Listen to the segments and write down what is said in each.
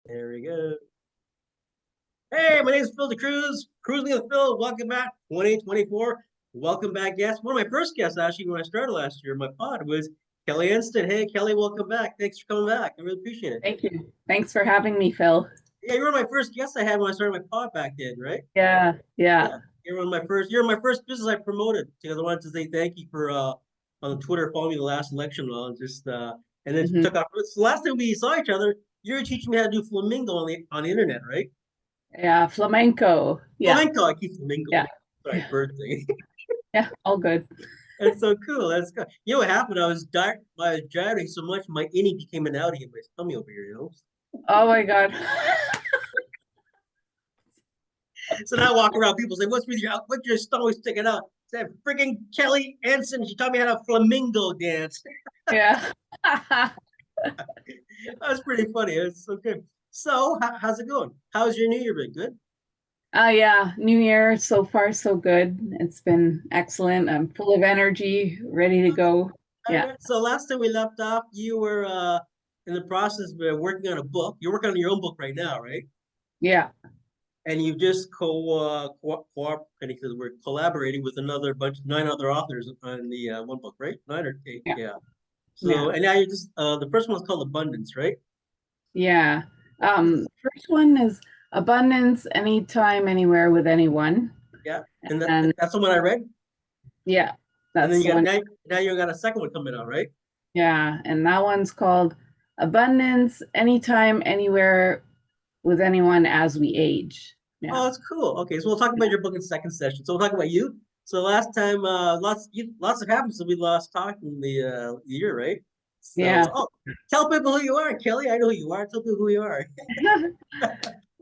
There we go. Hey, my name is Phil the Cruising with Phil. Welcome back, 2024. Welcome back, guests. One of my first guests, actually, when I started last year, my pod was Kelly Enston. Hey, Kelly, welcome back. Thanks for coming back. I really appreciate it. Thank you. Thanks for having me, Phil. Yeah, you were my first guest I had when I started my pod back then, right? Yeah, yeah. Yeah, you're my first business I promoted because I wanted to say thank you for on Twitter following me the last election. Just and then hmm took off. So last time we saw each other, you were teaching me how to do flamingo on the internet, right? Yeah, flamenco. Yeah, Flamenco. I keep flamingo. yeah, Sorry, yeah, bird thing. yeah. All good. That's so cool. That's cool. You know what happened? I was gyrating so much, my innie became an outie in my tummy over here. Oh my God. So now I walk around, people say, What's your stomach sticking out?" Said freaking Kelly Anson. She taught me how to flamingo dance. Yeah. That's pretty funny. It's so good. So, how's it going? How's your New Year been? Good. Yeah. New Year so far so good. It's been excellent. I'm full of energy, ready to go. All Yeah, right. So last time we left off, you were in the process of working on a book. You're working on your own book right now, right? yeah, And you just we're collaborating with another bunch, nine other authors on the one book, right? Nine or eight, yeah, yeah. So, yeah, and now you just the first one's called Abundance, right? yeah. First one is abundance anytime, anywhere with anyone. Yeah, and And that's the one I read. yeah, And then that's you the got one. now you got a second one coming out, right? Yeah, and that one's called Abundance Anytime, Anywhere with Anyone as We Age. Yeah. Oh, that's cool. Okay, so we'll talk about your book in second session. So we'll talk about you. So last time, lots have happened since we last talked in the year, right? So, Yeah. tell people who you are, Kelly. I know who you are. Tell people who you are.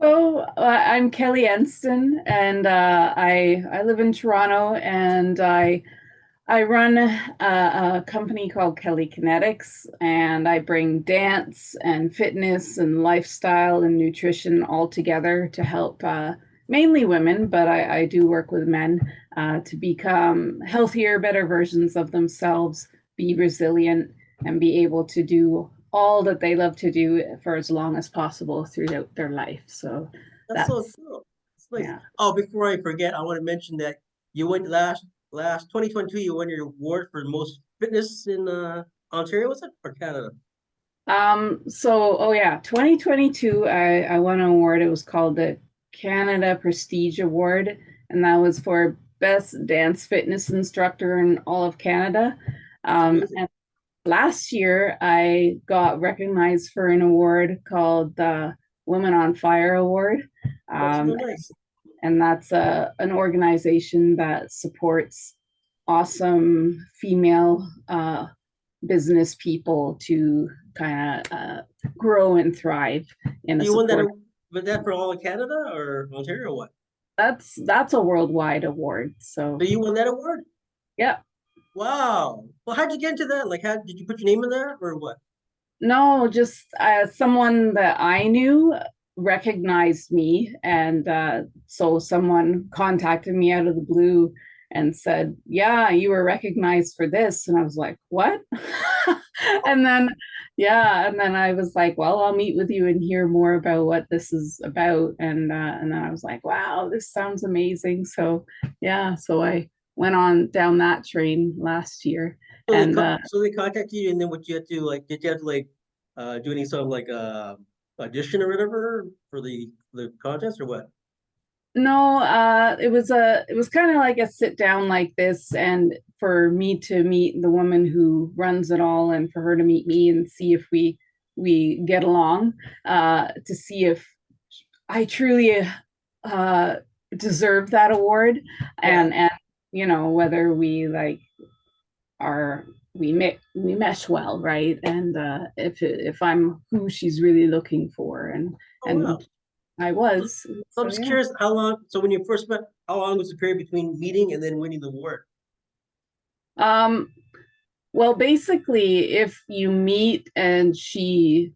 So I'm Kelly Enston, and I live in Toronto, and I run a company called KellyKinetix, and I bring dance and fitness and lifestyle and nutrition all together to help mainly women, but I do work with men to become healthier, better versions of themselves, be resilient, and be able to do all that they love to do for as long as possible throughout their life. So That's so that's, cool. It's nice. yeah. Oh, before I forget, I want to mention that you went last 2022. You won your award for most fitness in Ontario, was it, or Canada? Oh yeah, 2022, I won an award. It was called the Canada Prestige Award, and that was for best dance fitness instructor in all of Canada. That's amazing. And last year, I got recognized for an award called the Women on Fire Award. Oh, that's Um, really nice. and that's an organization that supports awesome female business people to kind of grow and thrive in So a you won that, support. was that for all of Canada or Ontario or what? That's a worldwide award. So So you won that award? yeah, Wow. Well, how'd you get into that? Like, how did you put your name in there or what? no, just someone that I knew recognized me, and so someone contacted me out of the blue and said, "Yeah, you were recognized for this," and I was like, "What?" and then, yeah, and then I was like, "Well, I'll meet with you and hear more about what this is about," and then I was like, "Wow, this sounds amazing." So, yeah, so I went on down that train last year, and So they contacted you, and then what you had to like? Did you have to like do any sort of like audition or whatever for the contest or what? no, it was kind of like a sit down like this, and for me to meet the woman who runs it all, and for her to meet me and see if we get along, to see if I truly uh deserve that award, Yeah. and you know whether we like are we mesh well, right? And if I'm who she's really looking for, Oh wow. and I So, was, so I'm so just yeah. curious, how long? So when you first met, how long was the period between meeting and then winning the award? Um, Well, basically, if you meet and she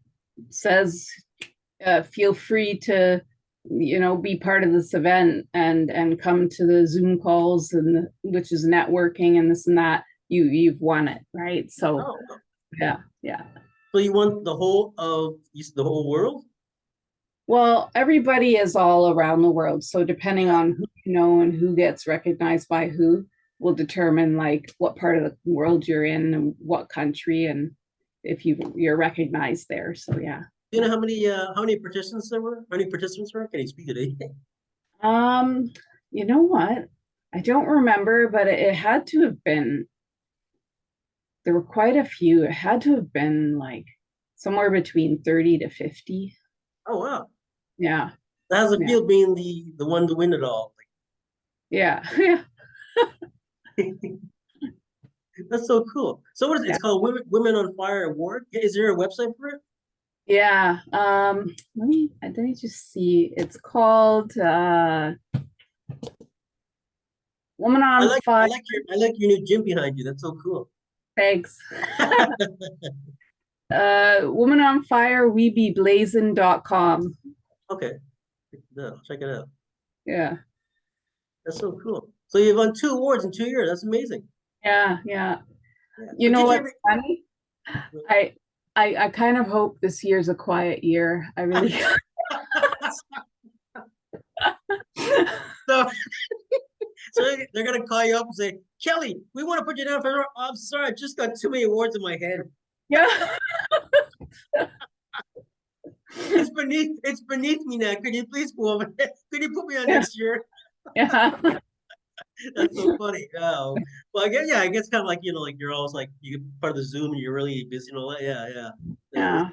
says, "Feel free to, be part of this event and come to the Zoom calls and which is networking and this and that," you've won it, right? So Oh, yeah, yeah. so you won the whole world? Well, everybody is all around the world. So depending Yeah. on who you know and who gets recognized by who will determine like what part of the world you're in and what country and if you're recognized there. So yeah. Do you know Yeah. how many participants there were? How many participants were? Can you speak to anything? Um, you know what? I don't remember, but it had to have been, there were quite a few. It had to have been like somewhere between 30 to 50. Oh wow. Yeah. How's it Yeah. feel being the one to win it all? Yeah. Yeah. That's so cool. So what is it? Yeah. It's called Women on Fire Award. Is there a website for it? Yeah. Let me just see. It's called Woman I on like Fire. I like your new gym behind you. That's so cool. Thanks. Woman on Fire, webeblazing.com. Okay, no, check it out. Yeah. That's so cool. So you've won 2 awards in 2 years. That's amazing. Yeah. Yeah. Yeah. You But know did you what's ever? funny? I I kind of hope this year's a quiet year. I really So, so they're gonna call you up and say, Kelly, we want to put you down for. I'm sorry, I just got too many awards in my head. yeah. It's beneath me now. Could you please go over there? Could you put me on Yeah. next year? Yeah. That's so funny. Oh, well, I guess yeah, I guess kind of like like you're always like you part of the Zoom and you're really busy and all that. Yeah, yeah. Yeah.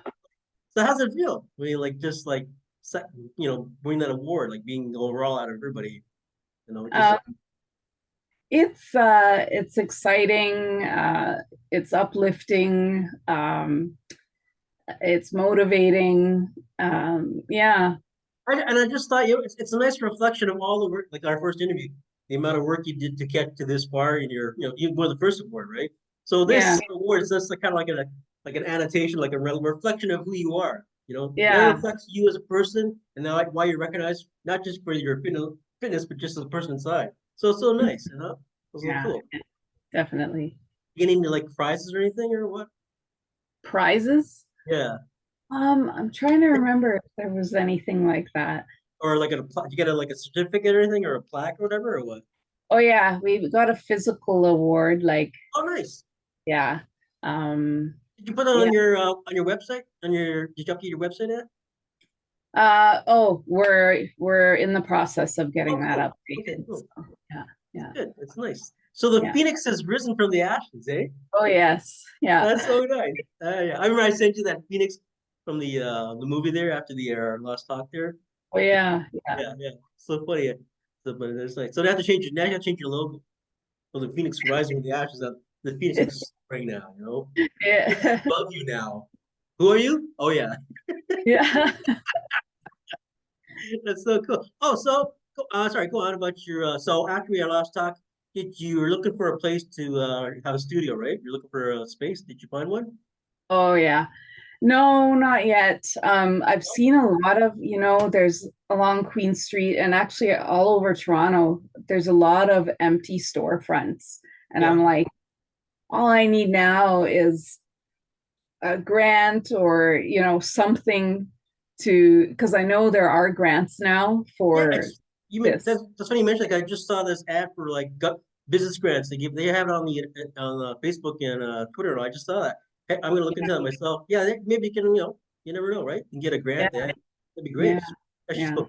So how's it feel? I mean, like just like winning that award, like being overall out of everybody, just Um, it's exciting, it's uplifting, it's motivating. Yeah. and I just thought it's a nice reflection of all the work, like our first interview, the amount of work you did to get to this far in your, you won the first award, right? So Yeah. this award is just like, kind of like an annotation, like a reflection of who you are. It Yeah. reflects you as a person, and now like why you're recognized not just for your fitness, but just as a person inside. So it's so nice, It's so Yeah, cool. definitely. You getting like prizes or anything or what? Prizes? Yeah, I'm trying to remember if there was anything like that. or like you get like a certificate or anything or a plaque or whatever or what? Oh yeah, we got a physical award, like Oh, nice. yeah. Um Did you put it yeah. on your website? Did you update your website yet? Oh, we're in the process of getting Oh, that cool. Okay, updated. So cool. yeah, It's yeah, good. It's nice. So the yeah. phoenix has risen from the ashes, eh? Oh yes. Yeah. That's so nice. Yeah. I remember I sent you that phoenix from the movie there after the last talk there. Oh yeah, yeah, Yeah, yeah. So funny. So, but it's like so they have to change it. Now you have to change your logo. So the phoenix rising from the ashes. The phoenix is spring now. Phoenix is yeah. above you now. Who are you? Oh yeah. Yeah. That's so cool. Oh, so sorry, go on about your. So after we had last talk, did you were looking for a place to have a studio, right? You're looking for a space. Did you find one? Oh yeah. No, not yet. I've seen a lot of, there's along Queen Street and actually all over Toronto, there's a lot of empty storefronts. And Yeah. I'm like, all I need now is a grant or, something to, because I know there are grants now Yeah. for It's you mean this. that's funny you mentioned. Like I just saw this ad for like business grants. They have it on Facebook and Twitter. And I just saw that. Hey, I'm gonna look into that myself. Yeah, maybe you can. You never know, right? You can get a Yeah, grant there. That'd be great. yeah, Especially yeah,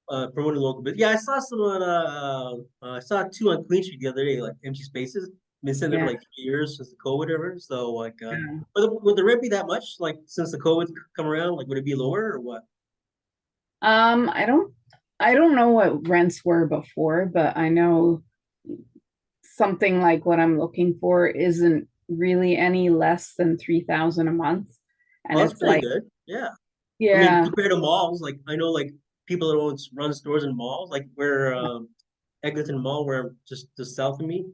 still promoting local business. Yeah, I saw some on I saw two on Queen Street the other day, like empty spaces. Been sitting there for yeah, like 3 years since the COVID, whatever. So like, yeah. would the rent be that much? Like since the COVID come around, like would it be lower or what? Um, I don't, I don't know what rents were before, but I know something like what I'm looking for isn't really any less than 3,000 a month. And Oh, that's it's pretty like, good. Yeah. I mean, yeah. compared to malls, like I know like people that run stores in malls, like where Eglinton Mall, where I'm just south of me,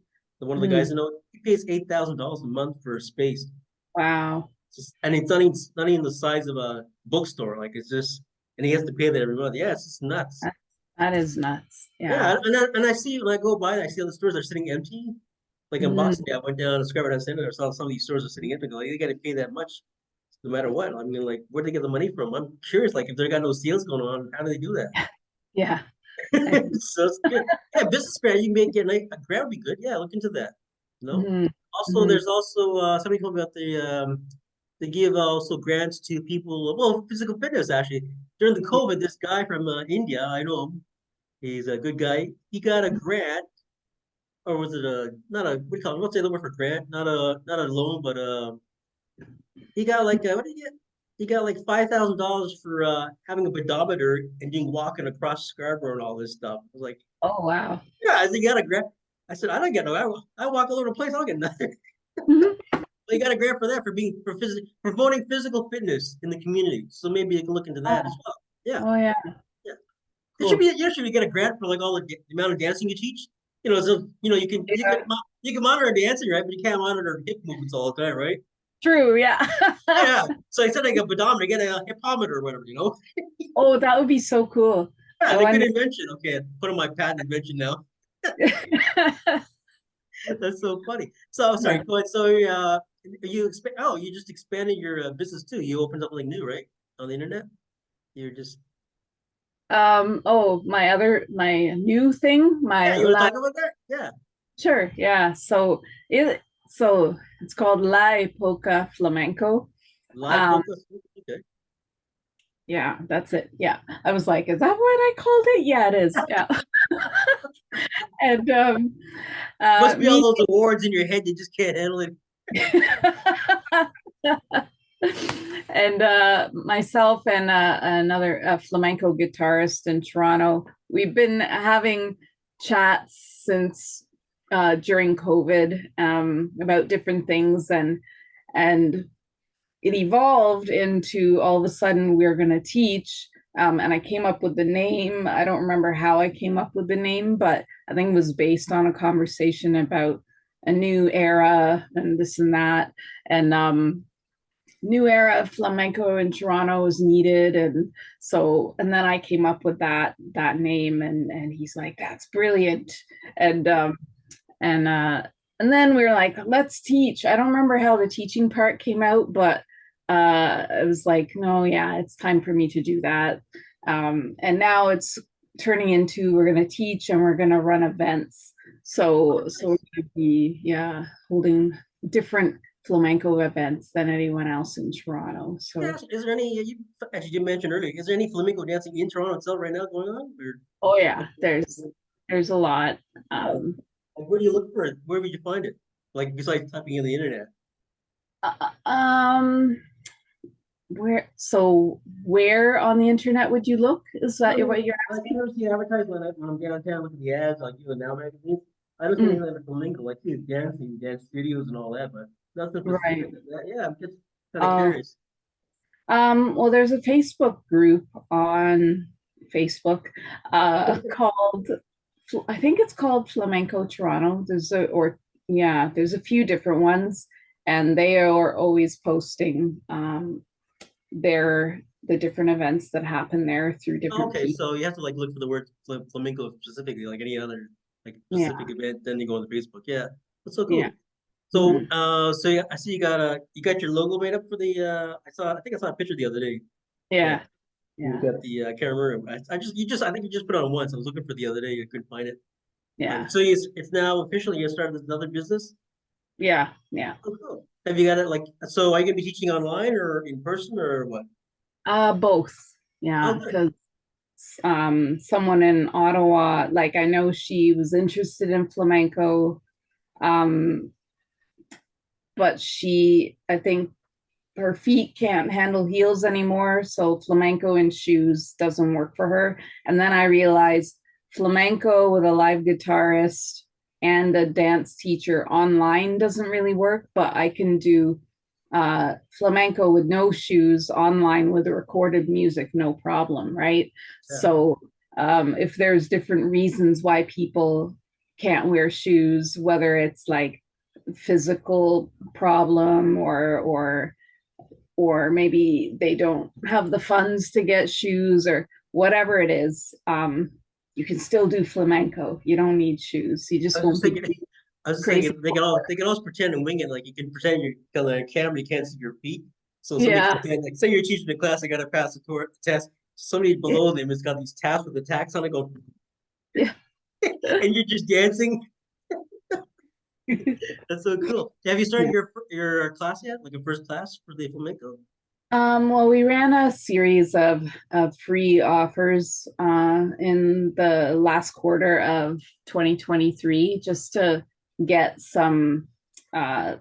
the one of the guys Mm, I know, he pays $8,000 a month for a space. wow. And it's not even the size of a bookstore. Like it's just, and he has to pay that every month. Yeah, it's just nuts. That, that is nuts. Yeah. Yeah, and I see when I go by, I see other stores are sitting empty. Like in Mm, Boxing Day, I went down to Scarborough Town Center. I saw some of these stores are sitting empty. Like, you got to pay that much. no matter what. I mean, like, where do they get the money from? I'm curious, like, if they got no sales going on, how do they do that? Yeah. I, So it's good. Yeah, business fair, you may get a grant would be good. Yeah, look into that. No. mhm, Also, mhm. there's also somebody told me about they give also grants to people, well, physical fitness actually. During the COVID, this guy from India, I know him, he's a good guy. He got a grant, or was it a not a what do you call it? What's the other word for grant? Not a loan, but he got like what did he get? He got like $5,000 for having a pedometer and doing walking across Scarborough and all this stuff. I was like, Oh, wow. yeah, I said, you got a grant. I said, I don't get no. I walk all over the place. I don't get nothing. Mhm. Well, you got a grant for that for being promoting physical fitness in the community. So maybe you can look into that as Oh, well. Yeah, oh, yeah. yeah. It should Cool. be. You should get a grant for like all the amount of dancing you teach. So Yeah. you can monitor dancing, right? But you can't monitor hip movements all the time, right? True. Yeah. Yeah. So instead of like a pedometer, get a hipometer or whatever. Oh, that would be so cool. Yeah, I it's a good wonder. invention. Okay, put on my patent invention now. That's so funny. So sorry, Yeah. go ahead. So you just expanded your business too. You opened up something new, right? On the internet. You're just Oh, my new thing, yeah. my You want to last, talk about that? Yeah. sure, yeah. It's called La Epoca Flamenco. Live Um, focus. Okay. yeah, that's it. Yeah. I was like, is that what I called it? Yeah, it is. Yeah. And Must be all me those awards in your head. You just can't handle it. and myself and another flamenco guitarist in Toronto, we've been having chats since during COVID about different things, and it evolved into all of a sudden we're going to teach. And I came up with the name. I don't remember how I came up with the name, but I think it was based on a conversation about a new era and this and that. And new era of flamenco in Toronto is needed, and then I came up with that name, and he's like, that's brilliant. And and uh and then we were like, let's teach. I don't remember how the teaching part came out, but it was like, no, yeah, it's time for me to do that. And now it's turning into, we're going to teach and we're going to run events. Oh, So we're nice. going to be, yeah, holding different flamenco events than anyone else in Toronto. So, Yes. Is there any? You actually did mention earlier. Is there any flamenco dancing in Toronto itself right now going on? oh yeah, there's a lot. Yeah. Um, Like, where do you look for it? Where would you find it? Like besides typing in the internet. um, where on the internet would you look? Is I that mean, what you're I asking? never see advertisement when I'm downtown looking at the ads like you and Now magazines. I don't see Mm, anything like flamenco, like see dancing, dance studios and all that, but nothing right. specific to that. Yeah, I'm just kind of Uh, curious. well, there's a Facebook group on Facebook called, I think it's called Flamenco Toronto. There's a few different ones, and they are always posting the different events that happen there through different Okay, people. so you have to like look for the word flamenco specifically, like any other like Yeah, specific event. Then you go on the Facebook. Yeah, that's so yeah. cool. So, Mhm. yeah, I see you got your logo made up for the. I think I saw a picture the other day. Yeah, Yeah, you yeah, got the. I can't remember. I think you just put it on once. I was looking for it the other day. I couldn't find it. yeah, But so it's now officially you started another business. yeah, yeah. Oh, cool. Have you got it like? So are you gonna be teaching online or in person or what? Both. Oh, Yeah, good. because someone in Ottawa, like I know she was interested in flamenco, um, but I think her feet can't handle heels anymore, so flamenco in shoes doesn't work for her. And then I realized flamenco with a live guitarist and a dance teacher online doesn't really work, but I can do flamenco with no shoes online with recorded music, no problem, right? Yeah. So if there's different reasons why people can't wear shoes, whether it's like physical problem or maybe they don't have the funds to get shoes or whatever it is, you can still do flamenco. You don't need shoes. You I just was just won't be thinking. I was just crazy. thinking they can always pretend and wing it. Like you can pretend you're on camera, you can't see your feet. So somebody Yeah. comes in, like say you're teaching a class, I gotta pass the test. Somebody below them has got these tabs with the tax on it, go, Yeah. and you're just dancing. That's so cool. Have you started Yeah. your class yet? Like a first class for the flamenco? Well, we ran a series of free offers in the last quarter of 2023 just to get some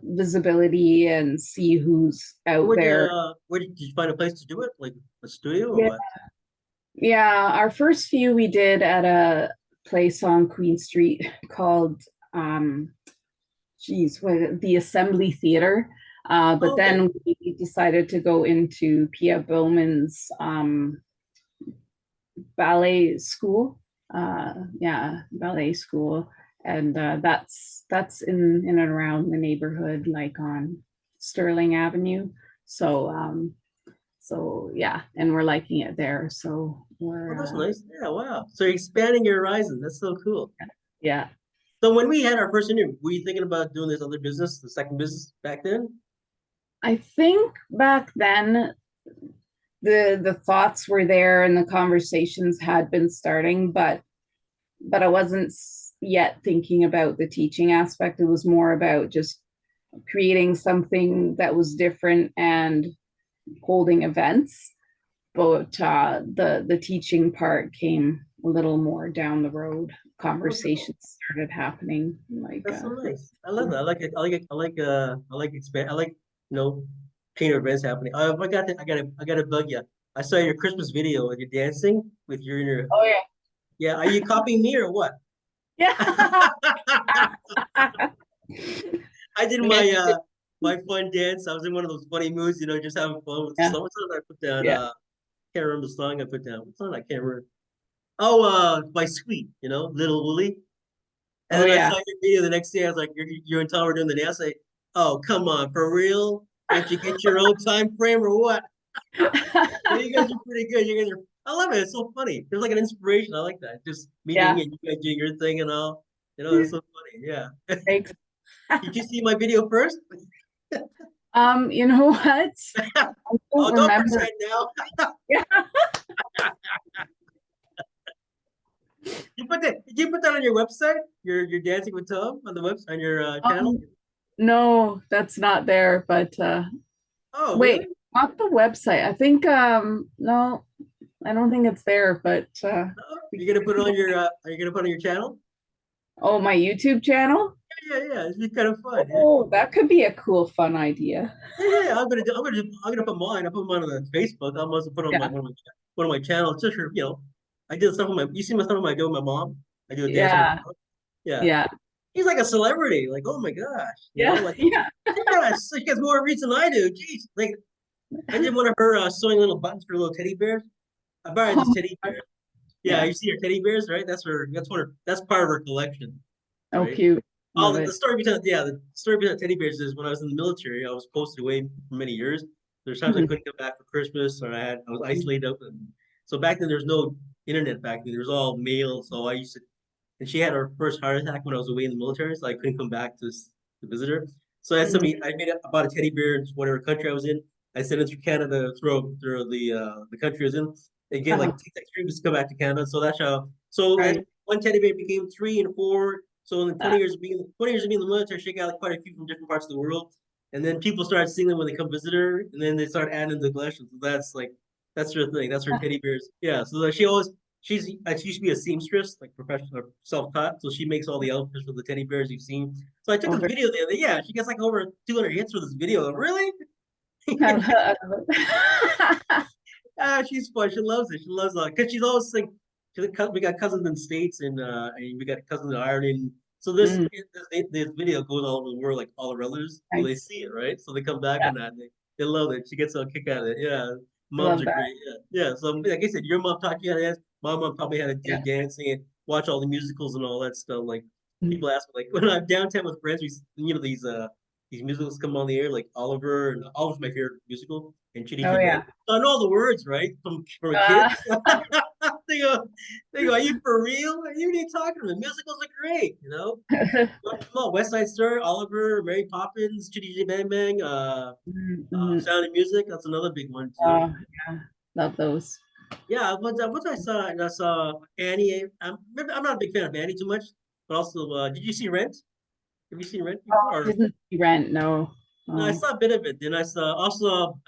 visibility and see who's out there. Where did you find a place to do it? Like a studio or Yeah, what? yeah. Our first few we did at a place on Queen Street called um, what the Assembly Theater. But Oh, okay. then we decided to go into Pia Bowman's ballet school. Yeah, ballet school, and that's in and around the neighborhood, like on Sterling Avenue. So so yeah, and we're liking it there. So Oh, we're that's nice. Yeah, wow. So you're expanding your horizon. That's so cool. yeah. So when we had our first interview, were you thinking about doing this other business, the second business back then? I think back then the thoughts were there and the conversations had been starting, but I wasn't yet thinking about the teaching aspect. It was more about just creating something that was different and holding events. But the teaching part came a little more down the road. Oh, cool. Conversations started happening. Like, That's so nice. I love that. I like it. I like it. I like expand. I like chain of events happening. I got to, I got to bug you. I saw your Christmas video and you're dancing with your oh yeah, yeah. Are you copying me or what? yeah, I did yeah, my fun dance. I was in one of those funny moods, just having fun with the yeah, song. What song did I put down? yeah. Can't remember the song I put down. What song I can't remember. Oh, by Sweet, Little Willie. And Oh then I yeah. saw your video the next day. I was like, you're and Tom were doing the dance. I say, oh, come on, for real? Don't you get your own time frame or what? Yeah, you guys are pretty good. You guys are. I love it. It's so funny. There's like an inspiration. I like that. Just me doing Yeah. it, you guys doing your thing and all. It's so funny. Yeah. Thanks. Did you see my video first? You know what? I don't Oh, don't remember. pretend now. Yeah. Did you put that on your website? Your dancing with Tom on the website on your channel? No, that's not there, but Oh, wait, really? not the website. I think no, I don't think it's there, but No? You're gonna put it on your are you gonna put it on your channel? oh, my YouTube channel? Yeah, yeah, yeah. It'd be kind of fun. Yeah, Oh, that could be a cool, fun idea. yeah, yeah. I'm gonna put mine. I put mine on the Facebook. I'm also put on my Yeah. one of my channels. Just for I did stuff with my. You see my stuff I do with my mom. I do a dance with my Yeah. mom. Yeah, Yeah. he's like a celebrity. Like, oh my gosh, Yeah. like Yeah. she gets more reach than I do. Jeez, like I did one of her sewing little buttons for little teddy bears. I bought her this Oh, teddy bear. Yeah, yeah. you see her teddy bears, right? That's part of her collection, Oh, right? cute. Oh, Love the it. story behind the story behind teddy bears is when I was in the military, I was posted away for many years. There's times I Mhm. couldn't come back for Christmas, or I was isolated up. So back then, there's no internet back then. There was all mail. So I used to, and she had her first heart attack when I was away in the military, so I couldn't come back to visit her. So I had Mhm. somebody, I bought a teddy bear in whatever country I was in. I sent it through Canada, through the country I was in. It gave Uh-huh. like 3 weeks to come back to Canada. So that's how. So Right. then one teddy bear became 3 and 4. So in the Uh, 20 years of being in the military, she got like quite a few from different parts of the world. And then people started seeing them when they come visit her, and then they start adding the collection. So that's her thing. That's her teddy bears. Yeah. So like, she used to be a seamstress, like professional, self-taught. So she makes all the outfits for the teddy bears you've seen. So I took a over. video the other day. Yeah, she gets like over 200 hits for this video. Really? I love it. She's fun. She loves it. She loves it because she's always like, we got cousins in states and we got cousins in Ireland. So Mm, this video goes all over the world, like all the relatives, so they nice. see it, right? So they come back Yeah, on that. And they love it. She gets a kick out of it. Yeah, I moms love are that. great. Yeah, yeah. So like I said, your mom taught you how to dance. My mom taught me how to do Yeah. dancing and watch all the musicals and all that stuff. Like Mm. people ask me, like when I'm downtown with friends, these musicals come on the air, like Oliver, and Oliver's my favorite musical, and Chitty Oh Chitty Bang. yeah. So I know all the words, right? From a kid. Uh, they go, are you for real? Are you talking about? Musicals are great, Come on, West Side Story, Oliver, Mary Poppins, Chitty Chitty Bang Bang, Mhm. Sound of Music. That's another big one too. Oh, yeah, love those. Yeah, once I saw and I saw Annie. I'm not a big fan of Annie too much, but also, did you see Rent? Have you seen Rent Oh, before? I didn't see Rent, no. No, I Oh, saw a bit of it. Then I saw also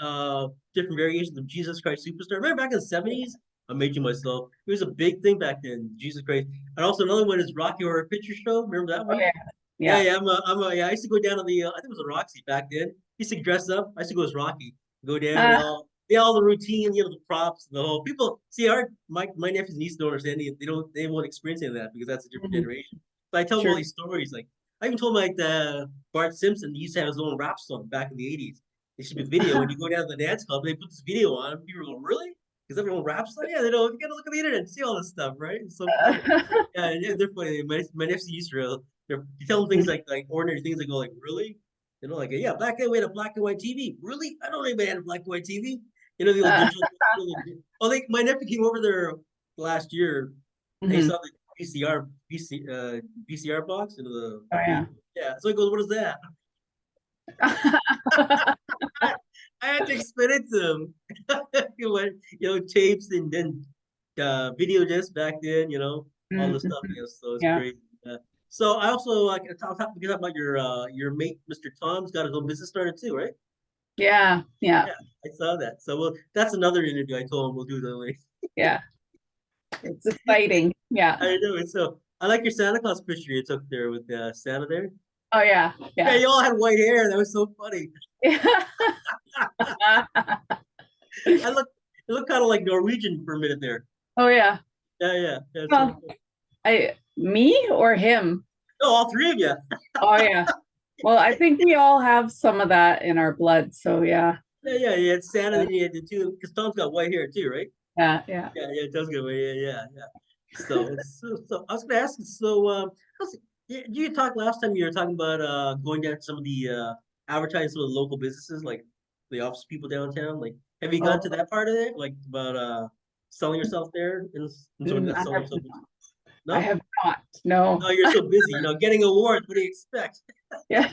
different variations of Jesus Christ Superstar. Remember back in the 70s? I made you myself. It was a big thing back then, Jesus Christ. And also another one is Rocky Horror Picture Show. Remember that oh one? yeah, Yeah, yeah. yeah. Yeah. I used to go down to the. I think it was a Roxy back then. Used to dress up. I used to go as Rocky. Go down. Uh, They all the routine. The props. The whole people. See, my nephews and nieces don't understand. They won't experience any of that because that's a different mhm, generation. But I tell them all sure. these stories. Like I even told them, like the Bart Simpson. He used to have his own rap song back in the 80s. They should be video. When you go down to the dance club, they put this video on. People go, really? Is everyone rap song? Yeah, they know. You gotta look at the internet and see all this stuff, right? It's so funny. Yeah, they're funny. My nephew Israel, you tell them things like ordinary things. They go like, really? Like yeah, black and white, a black and white TV. Really? I don't even had a black and white TV. The old Uh, digital. Oh, my nephew came over there last year. And he mhm. saw the VCR box and the Oh yeah. yeah. So he goes, what is that? I, I had to explain it to him. You went, tapes and then video discs back then, all the stuff. Mhm. So it's Yeah, crazy. So I also we talk about your mate, Mr. Tom's got his own business started too, right? yeah, yeah, Yeah, I saw that. So well, that's another interview. I told him we'll do that later. yeah. It's exciting. Yeah. I know it. So I like your Santa Claus picture you took there with Santa there. Oh yeah, Yeah, yeah. you all had white hair. That was so funny. I look, it looked kind of like Norwegian for a minute there. Oh yeah. Yeah, yeah, that's so Well, cool. me or him? No, all three of you. Oh yeah. Well, I think we all have some of that in our blood. So yeah. Yeah, yeah, yeah. It's Santa, Yeah, then you had the two, because Tom's got white hair too, right? yeah, yeah. Yeah, yeah, Tom's got white hair. Yeah, yeah. So I was gonna ask you. So, you talked last time. You were talking about going down to some of the advertising some of the local businesses, like the office people downtown. Like, have you gone Oh, to that part of it? Like about selling yourself there and sort of not I selling have yourself? I No, have not. No. no, you're so busy. Getting awards. What do you expect? Yeah.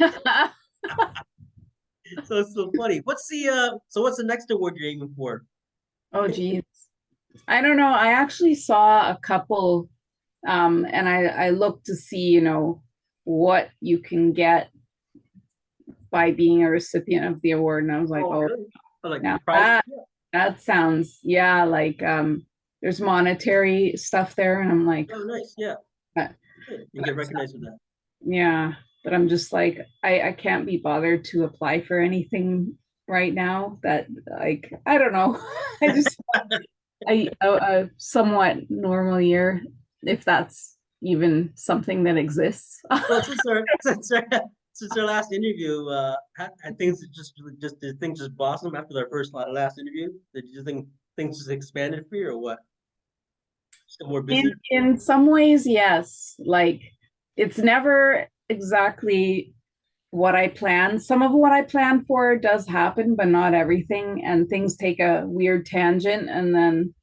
So it's so funny. What's the next award you're aiming for? Oh geez. I don't know. I actually saw a couple, and I looked to see, what you can get by being a recipient of the award. And I was like, Oh, oh, really? Oh, like now prizes? that sounds, yeah, like there's monetary stuff there. And I'm like, Oh, nice. Yeah. uh, Good. You get recognized with that. yeah, but I'm just like, I can't be bothered to apply for anything right now that like, I don't know. I just a somewhat normal year, if that's even something that exists. Well, since our last interview, I think it's just did things just blossom after our last interview? Did you think things just expanded for you or what? Still more In busy? in some ways, yes. Like it's never exactly what I plan. Some of what I plan for does happen, but not everything. And things take a weird tangent, and then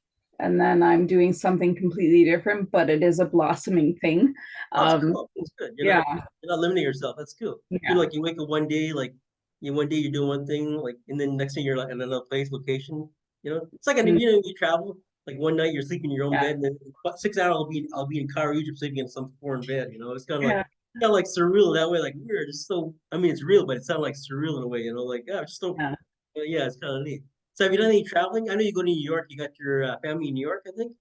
I'm doing something completely different, but it is a blossoming thing. Oh, it's Um, cool. It's good. yeah, You're not limiting yourself. That's cool. yeah. Like you wake up one day, like one day you're doing one thing, like and then next thing you're like in another place, location. It's like Mm, you travel. Like one night you're sleeping in your own yeah, bed, and then about 6 hours I'll be in Cairo, Egypt, sleeping in some foreign bed. It's yeah. kind of like surreal that way. Like weird. It's so. I mean, it's real, but it sounds like surreal in a way. Like it's so. Yeah. Yeah, it's kind of neat. So have you done any traveling? I know you go to New York. You got your family in New York, I think.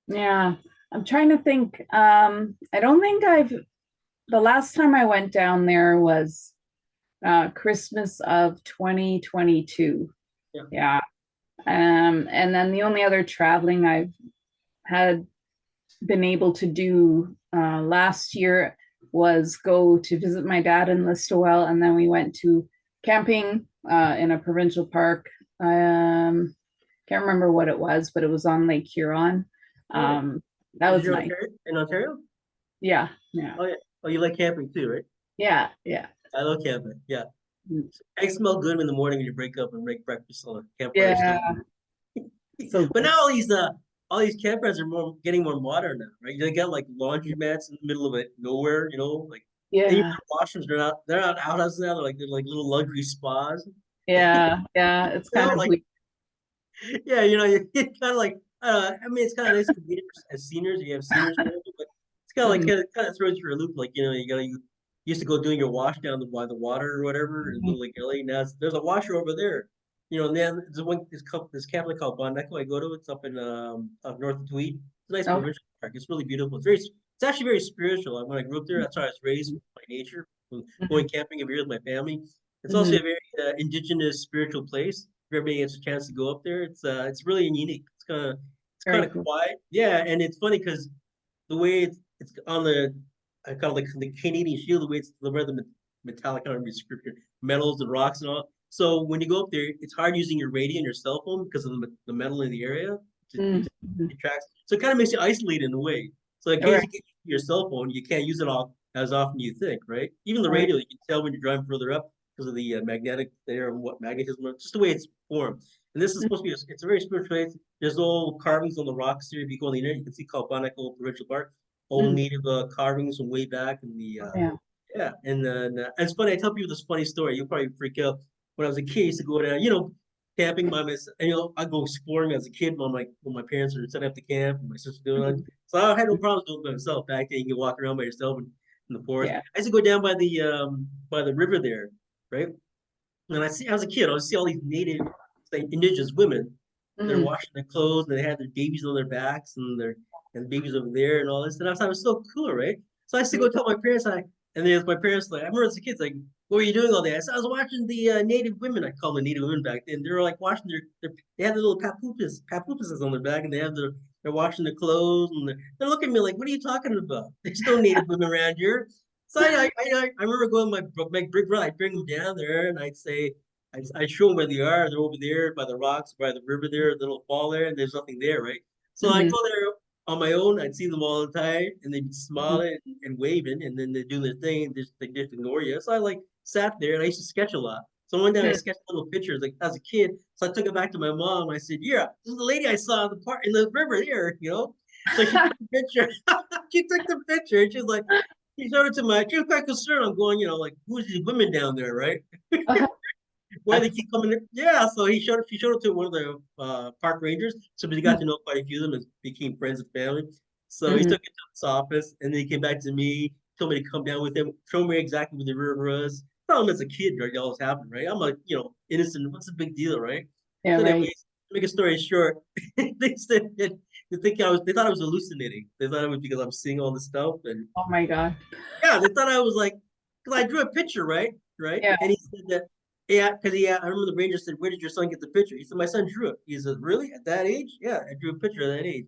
Yeah. I'm trying to think. I don't think the last time I went down there was Christmas of 2022. Yeah. Yeah. And then the only other traveling I've had been able to do last year was go to visit my dad in Listowel, and then we went to camping in a provincial park. Can't remember what it was, but it was on Lake Huron. Oh, nice. That Did was you nice. In Ontario? Yeah, yeah, Oh yeah. Oh, you like camping too, right? yeah, yeah, I love camping. Yeah. Eggs smell good in the morning when you break up and make breakfast on a campfire yeah. stove. So But good. now all these all these campgrounds are more getting more modern now, right? They got like laundromats in the middle of it, nowhere, like, and even Yeah, the washrooms they're not outhouses now. They're like little luxury spas. yeah, yeah. It's kind of Like weird. yeah, you kind of like I mean, it's kind of nice convenient as seniors. You have seniors, or whatever, but it's kind of like Mhm, kind of throws you for a loop. Like you used to go doing your wash down by the water or whatever in mhm. Little Lake Ellie. Now there's a washer over there. And then this camp called Bondeco I go to. It's up in up north of Tweed. It's a nice Okay. provincial park. It's really beautiful. It's actually very spiritual. Like, when I grew up there, that's how I was raised by nature. Going Mhm, camping every year with my family. It's also mhm. a very indigenous spiritual place. If everybody gets a chance to go up there, it's really unique. It's kind Very of cool. quiet. Yeah, and it's funny because the way it's on the I call it like the Canadian shield, the way it's the where the metallic, I don't remember the description, metals and rocks and all. So when you go up there, it's hard using your radio and your cell phone because of the metal in the area. Mhm. It tracks. So it kind of makes you isolated in a way. So in case Right, you get your cell phone, you can't use it all as often you think, right? Even the right. radio, you can tell when you're driving further up because of the magnetic there and what magnetism, just the way it's formed. And this is supposed to be, it's a very spiritual place. There's old carvings on the rocks here. If you go on the internet, you can see called Conecuh Provincial Park, old Mhm. native carvings from way back in the Oh, yeah. yeah. And then it's funny. I tell people this funny story. You'll probably freak out. When I was a kid, I used to go down, camping by myself. And, I go exploring as a kid when my parents are setting up the camp and my sister doing it. Mhm. So I had no problems doing it by myself. Back then, you can walk around by yourself in the forest. Yeah. I used to go down by the river there, right? And I was a kid, I would see all these native, like, indigenous women. They're Mhm. washing their clothes and they had their babies on their backs and the babies over there and all this. And I thought it was so cool, right? So I used to go tell my parents, and then my parents like, I remember as a kid, like, what were you doing all day? I said, I was watching the native women. I called them native women back then. They were like washing they had the little papooses on their back, and they're washing their clothes, and they're looking at me like, what are you talking about? There's no native women around here. So I remember going with my big brother. I'd bring them down there, and I'd say, I show them where they are. They're over there by the rocks, by the river there, the little fall there, and there's nothing there, right? So I Mhm. go there on my own. I'd see them all the time, and they'd be Mhm. smiling and waving, and then they're doing their thing, and they just ignore you. So I like sat there, and I used to sketch a lot. So one day I Mhm. sketched little pictures like as a kid. So I took it back to my mom. I said, "Yeah, this is the lady I saw in the park in the river here." So she took the picture. She took the picture, and she's like, she showed it to she was quite concerned. I'm going, like, who's these women down there, right? Why they That's keep coming in? Yeah, so she showed it to one of the park rangers. So he got to know quite a few of them and became friends with family. So he Mhm. took it to his office and then he came back to me, told me to come down with him, show me exactly where the river was. Tell him as a kid, right? It always happened, right? I'm like, innocent. What's the big deal, right? Yeah, So, right. anyways, to make a story short, they said that they thought I was hallucinating. They thought it was because I'm seeing all this stuff. And Oh my God. yeah, they thought I was like, because I drew a picture, right? Right. Yeah. And he said that, yeah, because I remember the ranger said, where did your son get the picture? He said, my son drew it. He said, really? At that age? Yeah, I drew a picture at that age.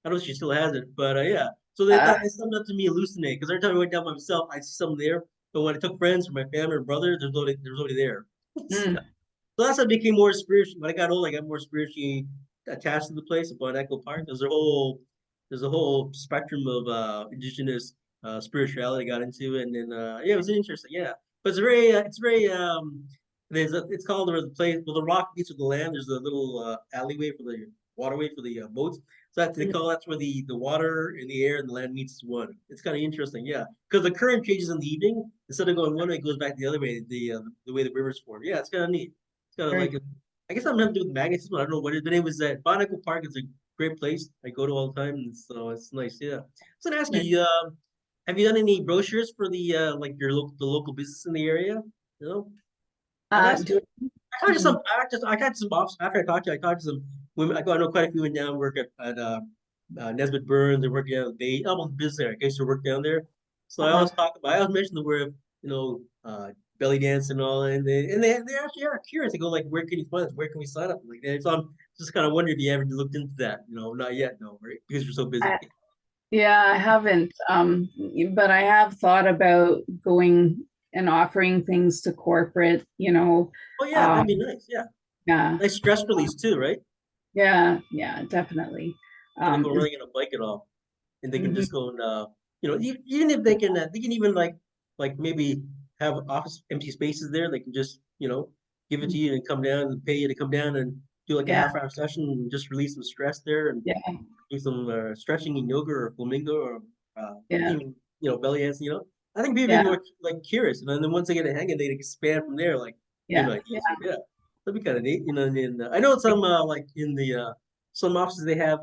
I don't know if she still has it, but yeah. So they Uh, thought they summed up to me hallucinate because every time I went down by myself, I see something there. But when I took friends from my family or brother, there's nobody there. mm. So that's how I became more spiritual. When I got old, I got more spiritually attached to the place upon Echo Park. There's a whole spectrum of indigenous spirituality I got into, and then yeah, it was interesting. Yeah, but it's very it's called the place. Well, the rock meets with the land. There's a little alleyway for the waterway for the boats. So they call that's where the water and the air and the land meets as one. It's kind of interesting, yeah, because the current changes in the evening. Instead of going one way, it goes back the other way. The way the rivers form. Yeah, it's kind of neat. It's kind of Very like cool. I guess I'm nothing to do with magnetism. I don't know what it is, but it was Botanical Park is a great place. I go to all the time, and so it's nice. Yeah. So to ask you, Very- have you done any brochures for like the local business in the area? You know, I've asked. Do I talked to some. I talked to some ops after I talked to some women. I know quite a few women down work at Nesbitt Burns and work down at the Bay. Almost business there. I used to work down there, so uh-huh. I always mention the word belly dance and all, and they actually are curious. They go like, where can you find this? Where can we sign up? Like that. So I'm just kind of wondering if you ever looked into that. Not yet, no, right? Because you're so busy. I, yeah, I haven't. But I have thought about going and offering things to corporate, Oh yeah, that'd be um, nice. Yeah, yeah, nice stress release too, right? yeah, yeah, definitely. Instead of going Is running on a bike at all. And they can mhm, just go and even if they can even like maybe have office empty spaces there. They can just give it to you and come down and pay you to come down and do like a Yeah. half-hour session and just release some stress there and Yeah. do some stretching in yoga or flamingo or Yeah. even belly dance. I think people be Yeah. more like curious, and then once they get a hang of it, they expand from there. Like give Yeah. ideas. So, yeah, that'd be kind of neat. And I know some like in the some offices they have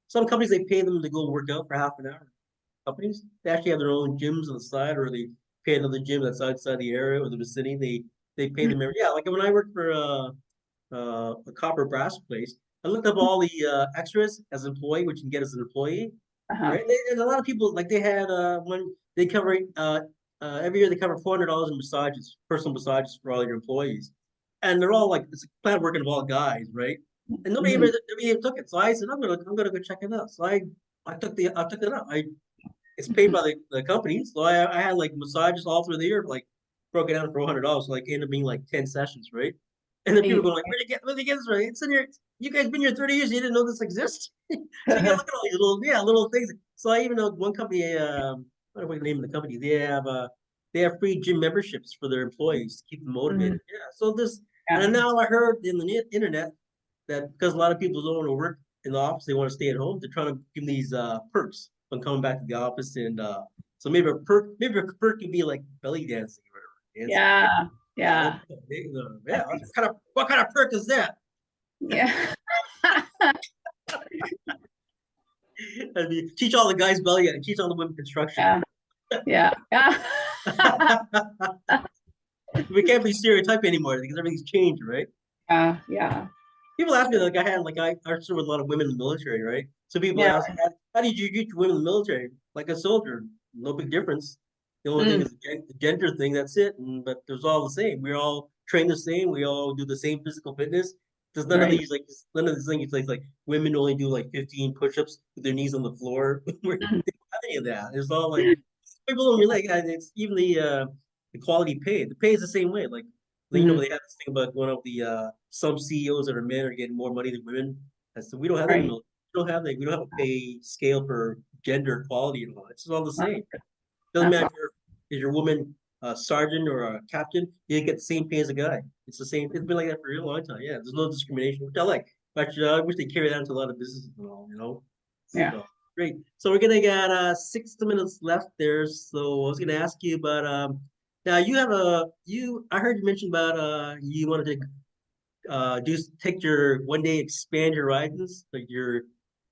some companies they pay them to go work out for half an hour. Companies they actually have their own gyms on the side, or they pay another gym that's outside the area or the vicinity. They pay them every, yeah. Like when I worked for a copper brass place, I looked up all the extras as an employee, which you can get as an employee, Uh-huh. right? And a lot of people like they had one they cover every year they cover $400 in massages, personal massages for all your employees, and they're all like it's a plant working of all guys, right? And Mhm. nobody even took it. So I said I'm gonna go check it out. So I took it up. It's paid by the company, so I had like massages all through the year, like broken down for $100, so like ended up being like 10 sessions, right? And then people Right. go like, where'd you get this right? It's in your, you guys been here 30 years, you didn't know this exists. So you gotta look at all these little things. So I even know one company, I don't know what the name of the company, they have free gym memberships for their employees to keep them Mhm. motivated. Yeah. So this, Yeah. and now I heard in the internet that because a lot of people don't want to work in the office, they want to stay at home. They're trying to give them these perks when coming back to the office, and so maybe a perk could be like belly dancing or whatever, dancing, right? Yeah. Yeah, Yeah. I yeah. think What kind of perk is that? yeah. I mean, teach all the guys belly and teach all the women construction. Yeah. Yeah. Yeah. We can't be stereotyping anymore because everything's changed, right? Yeah. Yeah. People ask me like I serve with a lot of women in the military, right? So people Yeah. ask, how did you get your women in the military? Like a soldier, no big difference. The only thing Mm. is the gender thing. That's it. But there's all the same. We're all trained the same. We all do the same physical fitness. There's Right. none of these things like women only do like 15 push-ups with their knees on the floor. They don't Mm. have any of that. It's all like people don't really like. It's even the quality pay. The pay is the same way. Like Mhm. they have this thing about one of the some CEOs that are men are getting more money than women. And so we don't have that in the Right. military. We don't have a pay scale for gender equality and all. It's all the same. Doesn't That's matter all. if you're a woman a sergeant or a captain, you get the same pay as a guy. It's the same. It's been like that for a real long time. Yeah, there's no discrimination, which I like. But I wish they carry that into a lot of businesses and all. Yeah. So great. So we're gonna get 6 minutes left there. So I was gonna ask you about now you have a you I heard you mention about you wanted to do take your one day expand your horizons, like your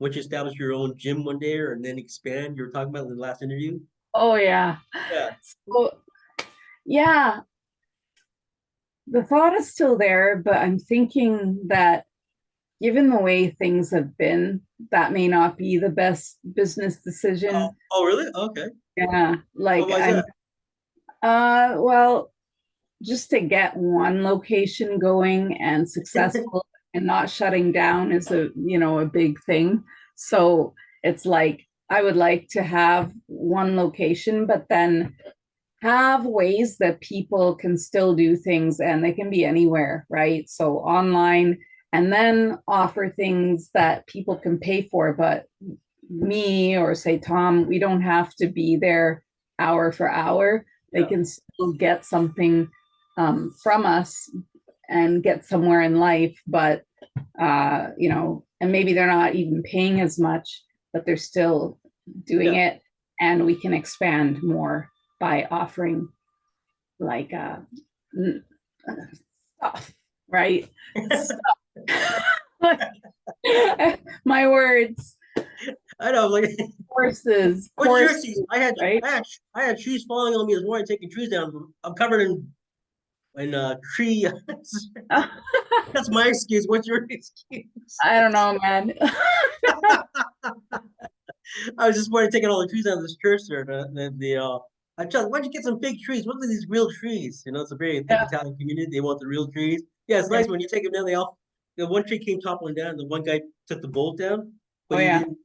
once you establish your own gym one day or and then expand. You were talking about in the last interview. Oh yeah. Yeah. So yeah, the thought is still there, but I'm thinking that given the way things have been, that may not be the best business decision. Oh, really? Okay. Yeah, Oh, like why is I'm that? well, just to get one location going and successful and not shutting down is a big thing. So it's like I would like to have one location, but then have ways that people can still do things and they can be anywhere, right? So online, and then offer things that people can pay for, but me or say Tom, we don't have to be there hour for hour. They Yeah. can still get something from us and get somewhere in life, but and maybe they're not even paying as much, but they're still doing Yeah. it, and we can expand more by offering like stuff, right? My words, I know. Like, what's your courses, excuse? right? I had trees falling on me this morning, taking trees down. I'm covered in tree. That's my excuse. What's your excuse? I don't know, man. I was just morning taking all the trees out of this church there. I just why'd you get some fake trees? What are these real trees? It's a very thick Yeah, Italian community. They want the real trees. Yeah, it's yeah. nice when you take them down. The one tree came toppling down. The one guy took the bolt down, Oh but he yeah. didn't.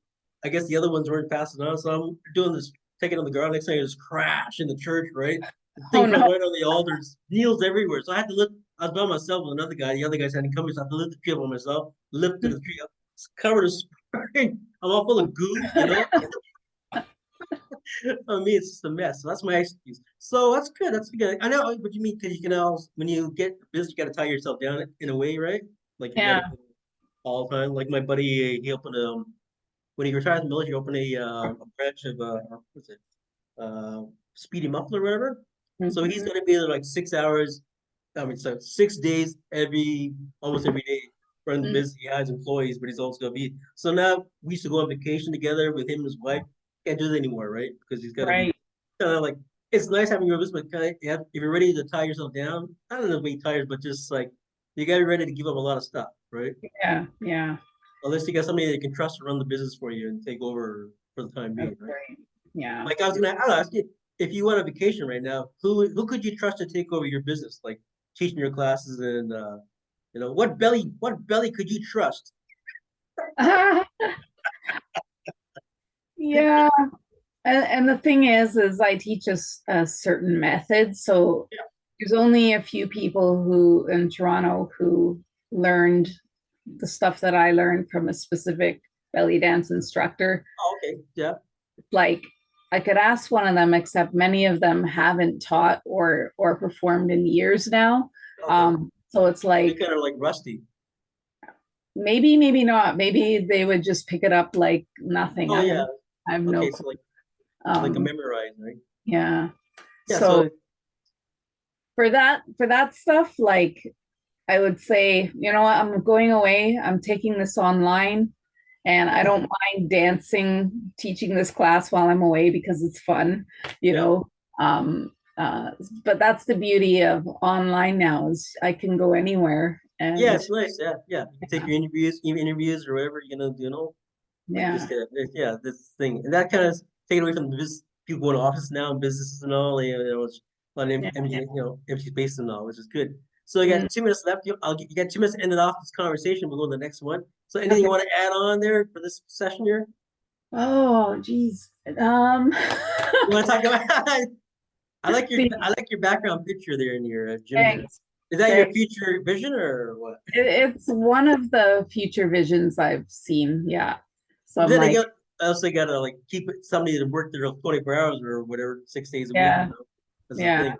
I guess the other ones weren't fast enough. So I'm doing this, taking on the ground. Next thing, it just crash in the church. Right, the Oh thing fell no. right on the altars, nails everywhere. So I had to lift. I was by myself with another guy. The other guys hadn't come, so I had to lift the tree up on myself. Lifted the tree up. It's covered in spray. I'm all full of goo. I mean, it's just a mess. So that's my excuse. So that's good. That's good. I know what you mean because you can always, when you get business, you got to tie yourself down in a way, right? Like you got to Yeah. all the time. Like my buddy, he opened when he retired from the military, he opened a branch of what's it, Speedy Muffler or whatever. So he's Mhm. gonna be there like 6 hours. I mean, so 6 days almost every day running the Mhm. business. He has employees, but he's also gonna be. So now we used to go on vacation together with him and his wife. Can't do that anymore, right? Because he's got to be Right. kind of like it's nice having your business, but kind of if you're ready to tie yourself down, I don't know if he tires, but just like you gotta be ready to give up a lot of stuff, right? Yeah. Yeah. Unless you got somebody that you can trust to run the business for you and take over for the time That's being, right? right. Yeah. Like I'll ask you if you went on vacation right now, who could you trust to take over your business, like teaching your classes and what belly could you trust? Yeah. And the thing is I teach a certain method. So Yeah. there's only a few people who in Toronto who learned the stuff that I learned from a specific belly dance instructor. Oh, okay. Yeah. Like I could ask one of them, except many of them haven't taught or performed in years now. Okay. So it's So they like kind of like rusty. maybe not. Maybe they would just pick it up like nothing. Oh yeah. I have no Okay. clue. So like a Um, memorize, right? yeah. Yeah. So So for that stuff, like I would say, you know what, I'm going away. I'm taking this online and I don't mind dancing, teaching this class while I'm away because it's fun, you yeah. know. Um, uh, but that's the beauty of online now is I can go anywhere Yeah, and it's nice. Yeah, yeah. You can take your interviews, even interviews or whatever you're gonna, like yeah, this kind of, yeah, this thing, and that kind of taken away from the business. People going to office now and businesses and all. It's a lot of yeah. empty space and all, which is good. So you Mm, got 2 minutes left. You got 2 minutes to end it off this conversation. We'll go to the next one. So anything you okay. want to add on there for this session here? Oh, geez. You want to talk about? The- I like your background picture there in your gym there. Thanks. Is that your Thanks. future vision or what? It's one of the future visions I've seen. Yeah. So But I'm then like, again, I also gotta like keep somebody to work there 24 hours or whatever, 6 days a week. yeah, That's the yeah. thing.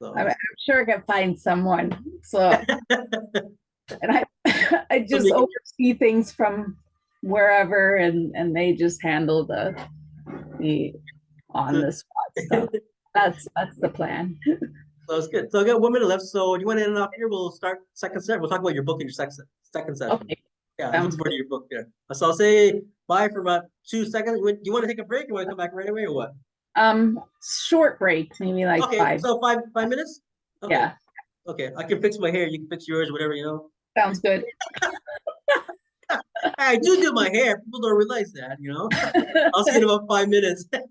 So I'm sure I can find someone. So, and I, I just somebody can, oversee things from wherever, and they just handle the on so, the spot stuff. That's the plan. so it's good. So I got 1 minute left. So you want to end it off here? We'll start second set. We'll talk about your book in your second session. Okay, Yeah, I'm looking sounds forward good. to your book there. So I'll say bye for about 2 seconds. Do you want to take a break? Or you want to come back right away or what? Short break, maybe like Okay, five. so five minutes. Okay, Yeah, okay. I can fix my hair. You can fix yours, whatever. sounds good. I do my hair. People don't realize that. I'll see you in about 5 minutes.